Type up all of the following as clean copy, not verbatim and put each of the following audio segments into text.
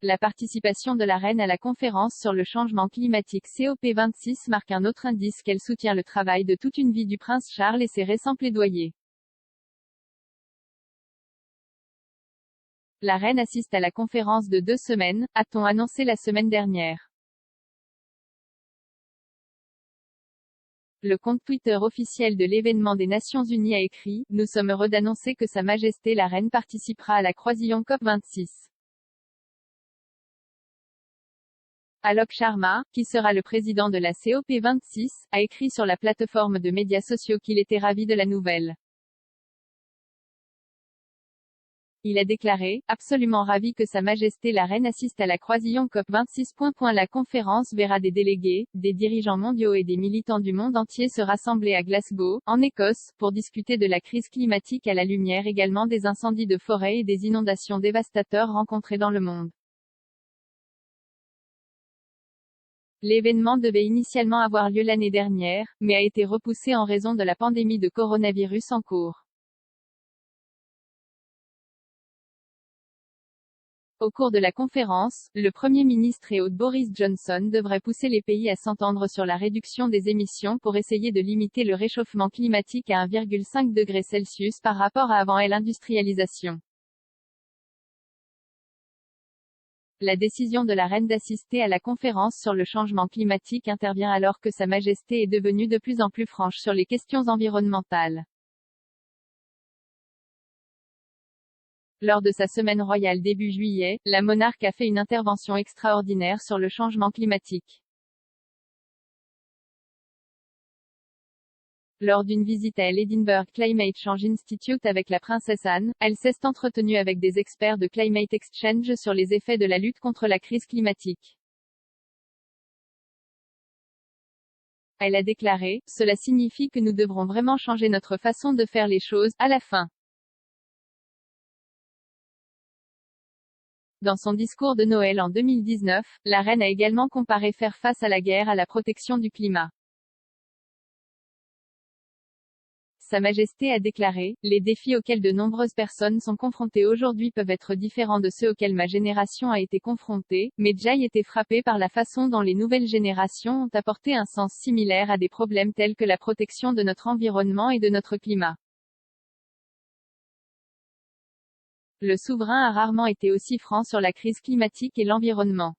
la participation de la reine à la conférence sur le changement climatique COP26 marque un autre indice qu'elle soutient le travail de toute une vie du prince Charles et ses récents plaidoyers. La reine assiste à la conférence de 2 semaines, a-t-on annoncé la semaine dernière. Le compte Twitter officiel de l'événement des Nations Unies a écrit « Nous sommes heureux d'annoncer que Sa Majesté la Reine participera à la croisillon COP26. » Alok Sharma, qui sera le président de la COP26, a écrit sur la plateforme de médias sociaux qu'il était ravi de la nouvelle. Il a déclaré « Absolument ravi que Sa Majesté la Reine assiste à la croisillon COP26. La conférence verra des délégués, des dirigeants mondiaux et des militants du monde entier se rassembler à Glasgow, en Écosse, pour discuter de la crise climatique à la lumière également des incendies de forêt et des inondations dévastateurs rencontrés dans le monde. » L'événement devait initialement avoir lieu l'année dernière, mais a été repoussé en raison de la pandémie de coronavirus en cours. Au cours de la conférence, le Premier ministre et hôte Boris Johnson devrait pousser les pays à s'entendre sur la réduction des émissions pour essayer de limiter le réchauffement climatique à 1,5 degré Celsius par rapport à avant l'industrialisation. La décision de la reine d'assister à la conférence sur le changement climatique intervient alors que Sa Majesté est devenue de plus en plus franche sur les questions environnementales. Lors de sa semaine royale début juillet, la monarque a fait une intervention extraordinaire sur le changement climatique. Lors d'une visite à l'Edinburgh Climate Change Institute avec la princesse Anne, elle s'est entretenue avec des experts de Climate Exchange sur les effets de la lutte contre la crise climatique. Elle a déclaré « Cela signifie que nous devrons vraiment changer notre façon de faire les choses, à la fin. » Dans son discours de Noël en 2019, la reine a également comparé faire face à la guerre à la protection du climat. Sa Majesté a déclaré « Les défis auxquels de nombreuses personnes sont confrontées aujourd'hui peuvent être différents de ceux auxquels ma génération a été confrontée, mais j'ai été frappée par la façon dont les nouvelles générations ont apporté un sens similaire à des problèmes tels que la protection de notre environnement et de notre climat. » Le souverain a rarement été aussi franc sur la crise climatique et l'environnement.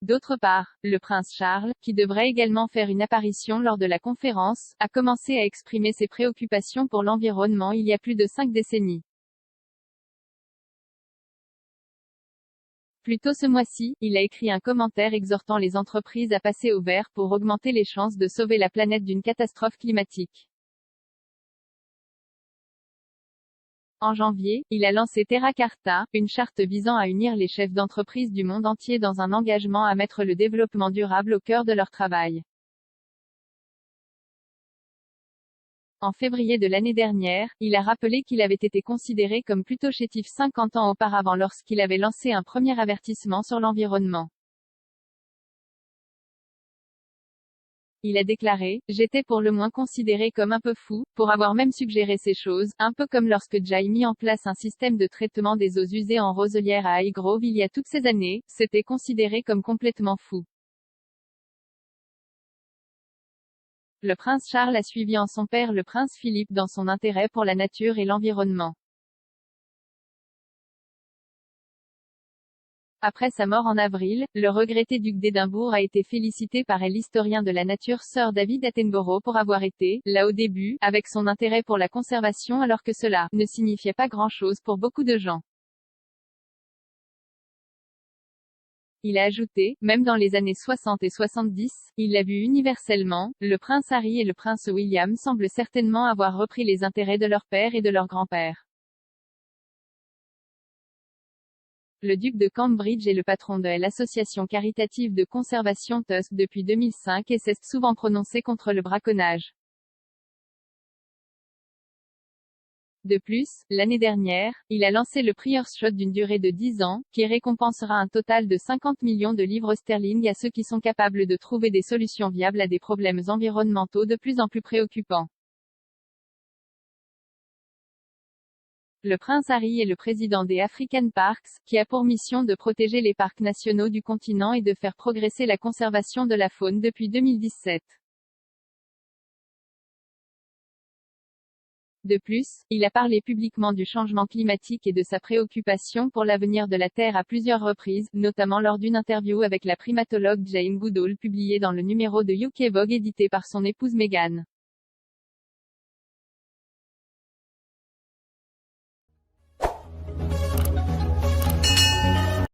D'autre part, le prince Charles, qui devrait également faire une apparition lors de la conférence, a commencé à exprimer ses préoccupations pour l'environnement il y a plus de 5 décennies. Plus tôt ce mois-ci, il a écrit un commentaire exhortant les entreprises à passer au vert pour augmenter les chances de sauver la planète d'une catastrophe climatique. En janvier, il a lancé Terra Carta, une charte visant à unir les chefs d'entreprise du monde entier dans un engagement à mettre le développement durable au cœur de leur travail. En février de l'année dernière, il a rappelé qu'il avait été considéré comme plutôt chétif 50 ans auparavant lorsqu'il avait lancé un premier avertissement sur l'environnement. Il a déclaré « J'étais pour le moins considéré comme un peu fou, pour avoir même suggéré ces choses, un peu comme lorsque j'ai mis en place un système de traitement des eaux usées en roselière à Highgrove il y a toutes ces années, c'était considéré comme complètement fou. » Le prince Charles a suivi en son père le prince Philippe dans son intérêt pour la nature et l'environnement. Après sa mort en avril, le regretté duc d'Édimbourg a été félicité par l'historien de la nature Sir David Attenborough pour avoir été, là au début, avec son intérêt pour la conservation alors que cela ne signifiait pas grand-chose pour beaucoup de gens. Il a ajouté, même dans les années 60 et 70, il l'a vu universellement, le prince Harry et le prince William semblent certainement avoir repris les intérêts de leur père et de leur grand-père. Le duc de Cambridge est le patron de l'association caritative de conservation Tusk depuis 2005 et s'est souvent prononcé contre le braconnage. De plus, l'année dernière, il a lancé le Prior's Shot d'une durée de 10 ans, qui récompensera un total de 50 millions de livres sterling à ceux qui sont capables de trouver des solutions viables à des problèmes environnementaux de plus en plus préoccupants. Le prince Harry est le président des African Parks, qui a pour mission de protéger les parcs nationaux du continent et de faire progresser la conservation de la faune depuis 2017. De plus, il a parlé publiquement du changement climatique et de sa préoccupation pour l'avenir de la Terre à plusieurs reprises, notamment lors d'une interview avec la primatologue Jane Goodall publiée dans le numéro de UK Vogue édité par son épouse Meghan.